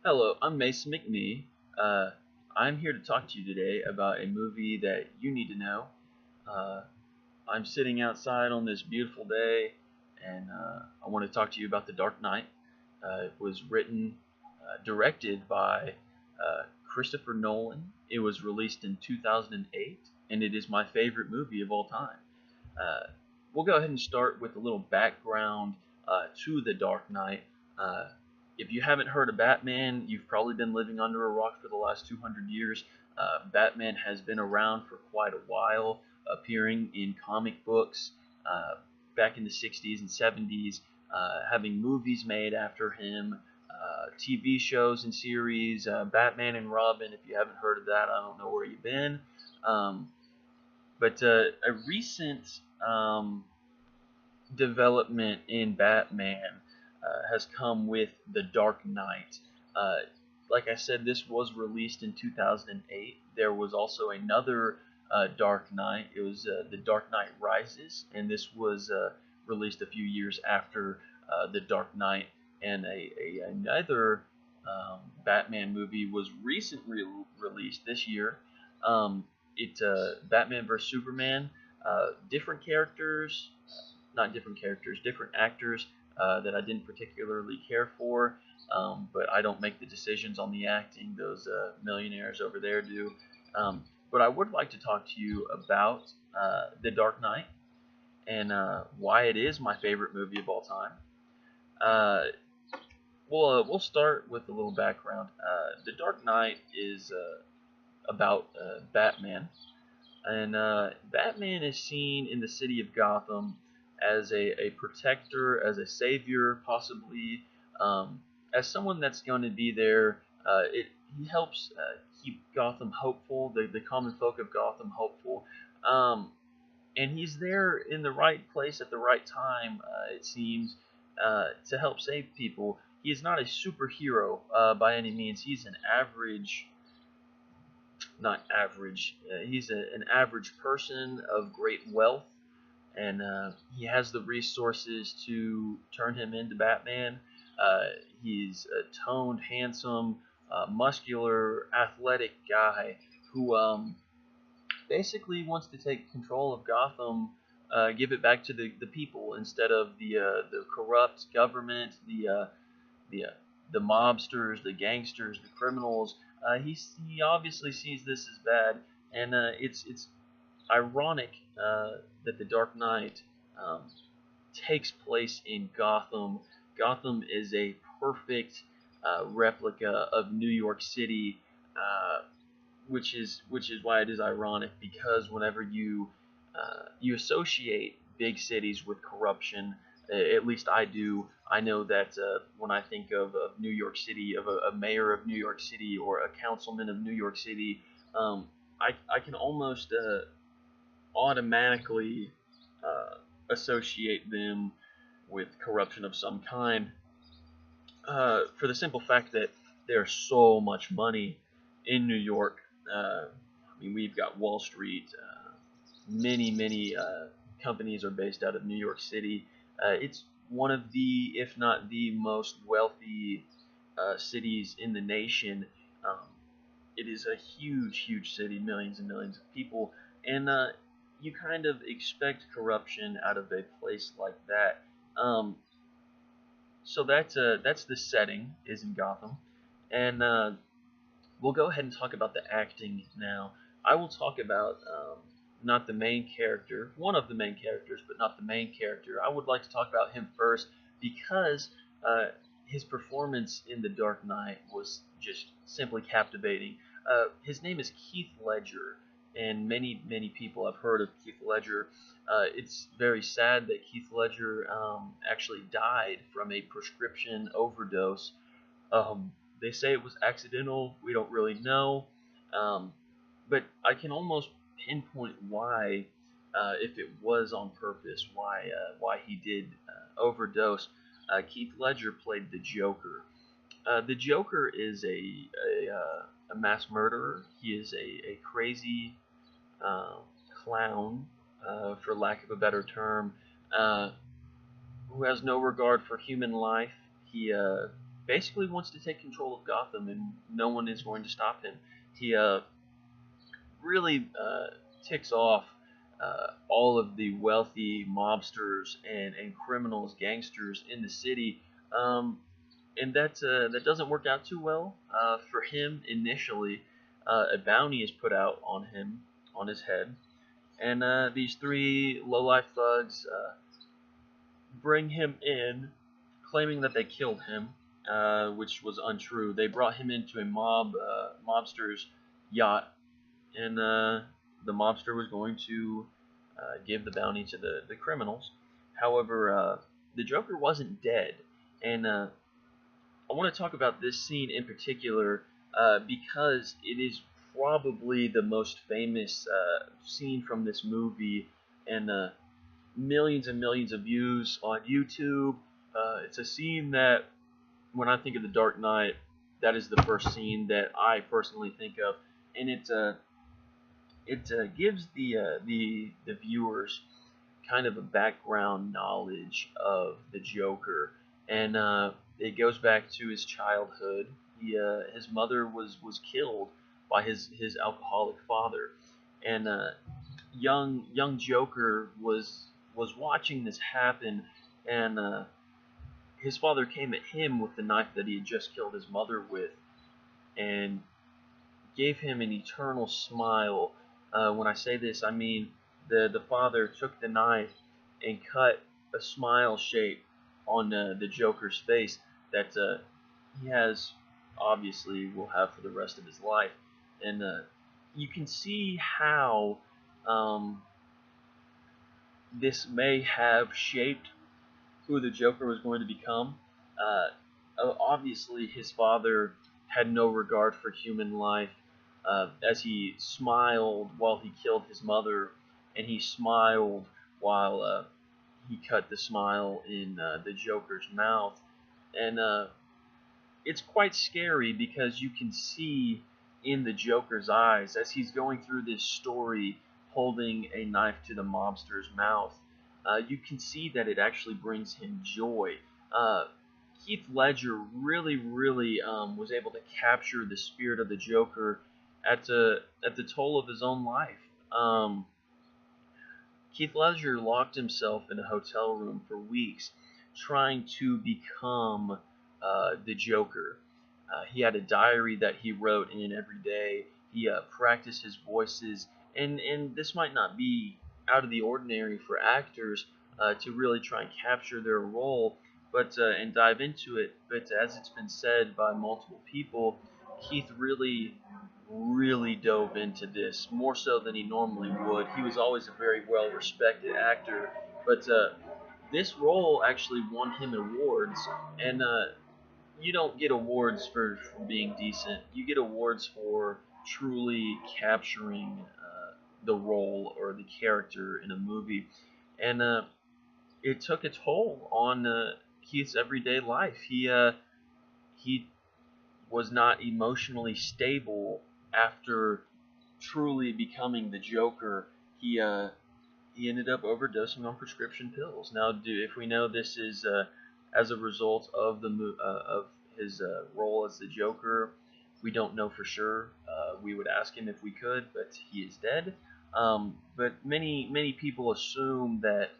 Hello, I'm Mason McNee. Uh, I'm here to talk to you today about a movie that you need to know. Uh, I'm sitting outside on this beautiful day, and I want to talk to you about The Dark Knight. It was written, directed by Christopher Nolan. It was released in 2008, and it is my favorite movie of all time. Uh, we'll go ahead and start with a little background to The Dark Knight. Uh, if you haven't heard of Batman, you've probably been living under a rock for the last 200 years. Batman has been around for quite a while, appearing in comic books back in the 60s and 70s, having movies made after him, TV shows and series, Batman and Robin. If you haven't heard of that, I don't know where you've been. Um, but a recent development in Batman has come with The Dark Knight. Uh, like I said, this was released in 2008. There was also another Dark Knight. It was The Dark Knight Rises, and this was released a few years after The Dark Knight. And another Batman movie was recently released this year. It's Batman vs Superman. Different characters, not different characters, different actors that I didn't particularly care for. But I don't make the decisions on the acting; those millionaires over there do. But I would like to talk to you about The Dark Knight and why it is my favorite movie of all time. Uh, we'll start with a little background. The Dark Knight is about Batman, and Batman is seen in the city of Gotham as a protector, as a savior, possibly as someone that's going to be there. He helps keep Gotham hopeful, the common folk of Gotham hopeful. Um, and he's there in the right place at the right time, it seems, to help save people. He is not a superhero by any means. He's an average, not average. An average person of great wealth, and he has the resources to turn him into Batman. Uh, he's a toned, handsome, muscular, athletic guy who basically wants to take control of Gotham, give it back to the people instead of the corrupt government, the uh, the mobsters, the gangsters, the criminals. He obviously sees this as bad, and it's ironic that the Dark Knight um, takes place in Gotham. Gotham is a perfect replica of New York City, which is why it is ironic, because whenever you associate big cities with corruption, at least I do. I know that when I think of New York City, of a mayor of New York City or a councilman of New York City, I can almost automatically uh, associate them with corruption of some kind, for the simple fact that there's so much money in New York. I mean, we've got Wall Street. Many companies are based out of New York City. It's one of the, if not the most wealthy cities in the nation. Um, it is a huge city, millions and millions of people, and you kind of expect corruption out of a place like that. Um, so that's the setting, is in Gotham, and we'll go ahead and talk about the acting now. I will talk about not the main character, one of the main characters, but not the main character. I would like to talk about him first because uh, his performance in The Dark Knight was just simply captivating. His name is Keith Ledger, and many people have heard of Keith Ledger. It's very sad that Keith Ledger actually died from a prescription overdose. They say it was accidental. We don't really know, um, but I can almost pinpoint why, if it was on purpose, why he did overdose. Keith Ledger played the Joker. The Joker is a mass murderer. He is a crazy uh, clown, for lack of a better term, uh, who has no regard for human life. He basically wants to take control of Gotham, and no one is going to stop him. He really ticks off all of the wealthy mobsters and criminals, gangsters in the city, um, and that doesn't work out too well for him initially. A bounty is put out on him, on his head, and these three low-life thugs bring him in, claiming that they killed him, which was untrue. They brought him into a mobster's yacht, and the mobster was going to give the bounty to the criminals. However, the Joker wasn't dead, and I want to talk about this scene in particular because it is probably the most famous scene from this movie, and millions and millions of views on YouTube. It's a scene that, when I think of The Dark Knight, that is the first scene that I personally think of, and it gives the viewers kind of a background knowledge of the Joker, and it goes back to his childhood. His mother was killed by his alcoholic father, and young Joker was watching this happen, and his father came at him with the knife that he had just killed his mother with, and gave him an eternal smile. When I say this, I mean the father took the knife and cut a smile shape on the Joker's face that he has, obviously will have for the rest of his life, and you can see how this may have shaped who the Joker was going to become. Obviously, his father had no regard for human life, as he smiled while he killed his mother, and he smiled while he cut the smile in the Joker's mouth. And it's quite scary because you can see in the Joker's eyes as he's going through this story holding a knife to the mobster's mouth. You can see that it actually brings him joy. Heath Ledger really was able to capture the spirit of the Joker at the toll of his own life. Heath Ledger locked himself in a hotel room for weeks trying to become the Joker. He had a diary that he wrote in every day. He practiced his voices, and this might not be out of the ordinary for actors to really try and capture their role, but and dive into it. But as it's been said by multiple people, Keith really dove into this more so than he normally would. He was always a very well respected actor, but this role actually won him awards, and you don't get awards for being decent. You get awards for truly capturing the role or the character in a movie, and it took a toll on Keith's everyday life. He was not emotionally stable after truly becoming the Joker. He ended up overdosing on prescription pills. Now, if we know this is as a result of of his role as the Joker, we don't know for sure. We would ask him if we could, but he is dead. But many people assume that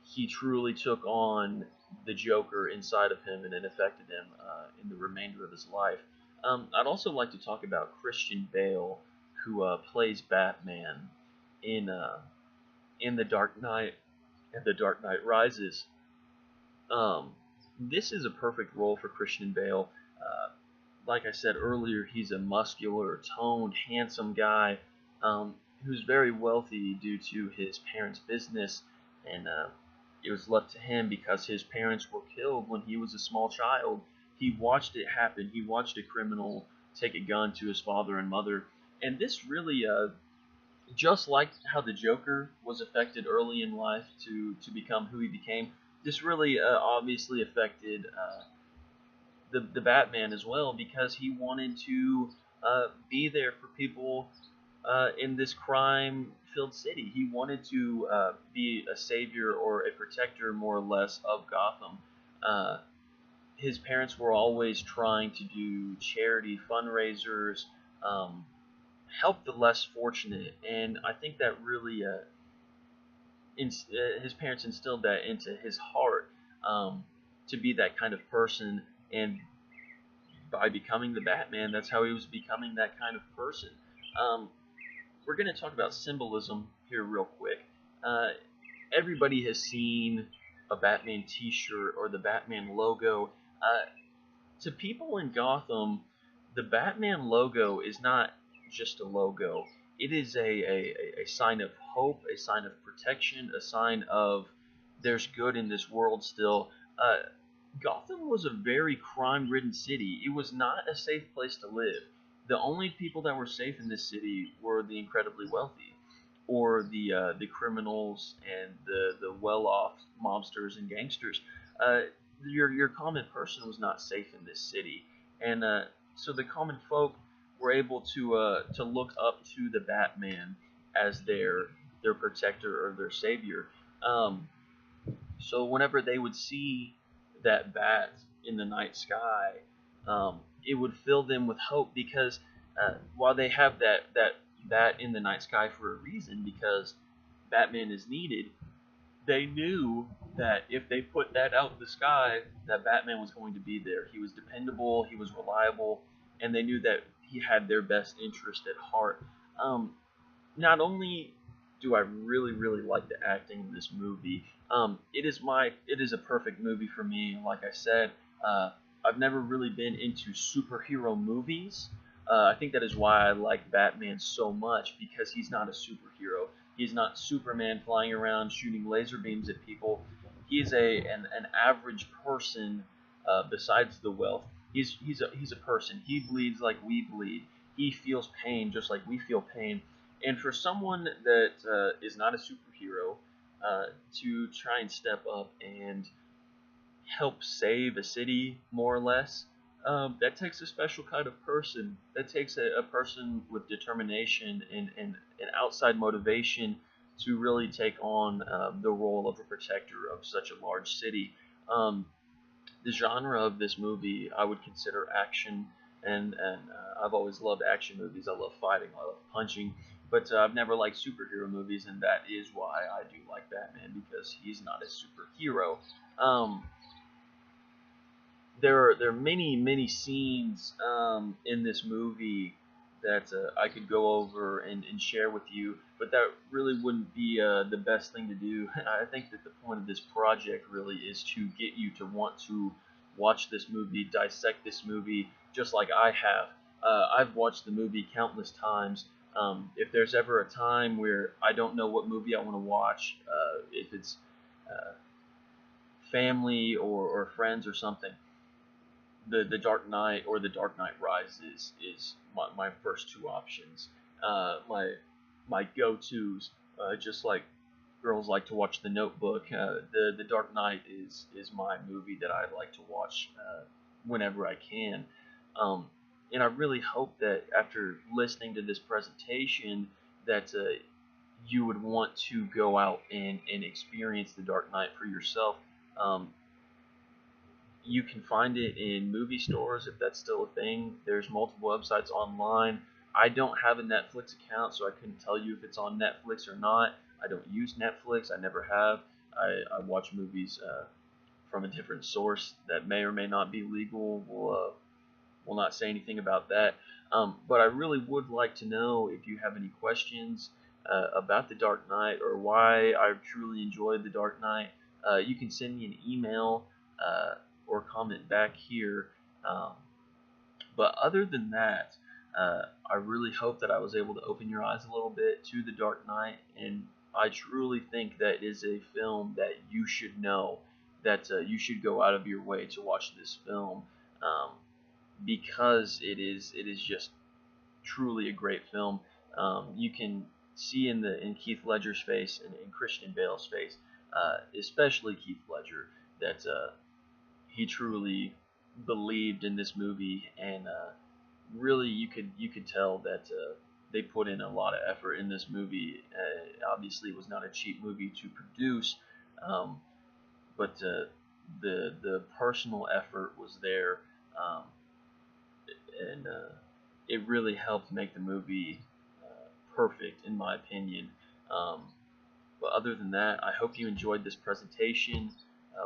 he truly took on the Joker inside of him, and it affected him in the remainder of his life. I'd also like to talk about Christian Bale, who plays Batman in the Dark Knight and The Dark Knight Rises. This is a perfect role for Christian Bale. Like I said earlier, he's a muscular, toned, handsome guy who's very wealthy due to his parents' business, and it was left to him because his parents were killed when he was a small child. He watched it happen. He watched a criminal take a gun to his father and mother, and this really, just like how the Joker was affected early in life to become who he became, this really obviously affected the Batman as well, because he wanted to be there for people in this crime-filled city. He wanted to be a savior or a protector, more or less, of Gotham. Uh, his parents were always trying to do charity fundraisers, um, help the less fortunate, and I think that really his parents instilled that into his heart, um, to be that kind of person, and by becoming the Batman, that's how he was becoming that kind of person. Um, we're going to talk about symbolism here real quick. Uh, Everybody has seen a Batman T-shirt or the Batman logo. To people in Gotham, the Batman logo is not just a logo. It is a sign of hope, a sign of protection, a sign of there's good in this world still. Uh, Gotham was a very crime-ridden city. It was not a safe place to live. The only people that were safe in this city were the incredibly wealthy, or the criminals and the well-off mobsters and gangsters. Uh, your common person was not safe in this city, and so the common folk were able to look up to the Batman as their protector or their savior. Um, so whenever they would see that bat in the night sky, it would fill them with hope because while they have that bat in the night sky for a reason, because Batman is needed, they knew that if they put that out in the sky, that Batman was going to be there. He was dependable, he was reliable, and they knew that he had their best interest at heart. Um, Not only do I really like the acting in this movie, it is a perfect movie for me. Like I said, uh, I've never really been into superhero movies. I think that is why I like Batman so much, because he's not a superhero. He's not Superman flying around shooting laser beams at people. He's an average person. Besides the wealth, he's a person. He bleeds like we bleed. He feels pain just like we feel pain. And for someone that is not a superhero, to try and step up and help save a city, more or less, that takes a special kind of person. That takes a person with determination and an outside motivation to really take on the role of a protector of such a large city. The genre of this movie I would consider action, and I've always loved action movies. I love fighting, I love punching, but I've never liked superhero movies, and that is why I do like Batman, because he's not a superhero. Um, there are many scenes in this movie that I could go over and share with you, but that really wouldn't be the best thing to do. I think that the point of this project really is to get you to want to watch this movie, dissect this movie, just like I have. I've watched the movie countless times. If there's ever a time where I don't know what movie I want to watch, if it's uh, family or friends or something, the Dark Knight or the Dark Knight Rises is my first two options. My go-tos, just like girls like to watch The Notebook. The Dark Knight is my movie that I like to watch whenever I can. Um, and I really hope that after listening to this presentation, that you would want to go out and experience The Dark Knight for yourself. Um, you can find it in movie stores if that's still a thing. There's multiple websites online. I don't have a Netflix account, so I couldn't tell you if it's on Netflix or not. I don't use Netflix. I never have. I watch movies from a different source that may or may not be legal. We'll not say anything about that. But I really would like to know if you have any questions about The Dark Knight, or why I truly enjoyed The Dark Knight. You can send me an email or comment back here. Um, but other than that, I really hope that I was able to open your eyes a little bit to The Dark Knight, and I truly think that it is a film that you should know, that you should go out of your way to watch this film, um, because it is just truly a great film. You can see in Keith Ledger's face and in Christian Bale's face, especially Keith Ledger, that he truly believed in this movie, and really you could tell that they put in a lot of effort in this movie. Obviously, it was not a cheap movie to produce, um, but the personal effort was there, um, and it really helped make the movie perfect, in my opinion. Um, but other than that, I hope you enjoyed this presentation.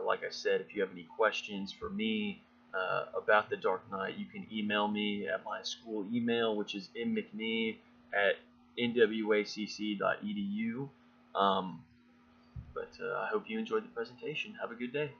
Like I said, if you have any questions for me about The Dark Knight, you can email me at my school email, which is mwacc.edU. Um, but I hope you enjoyed the presentation. Have a good day.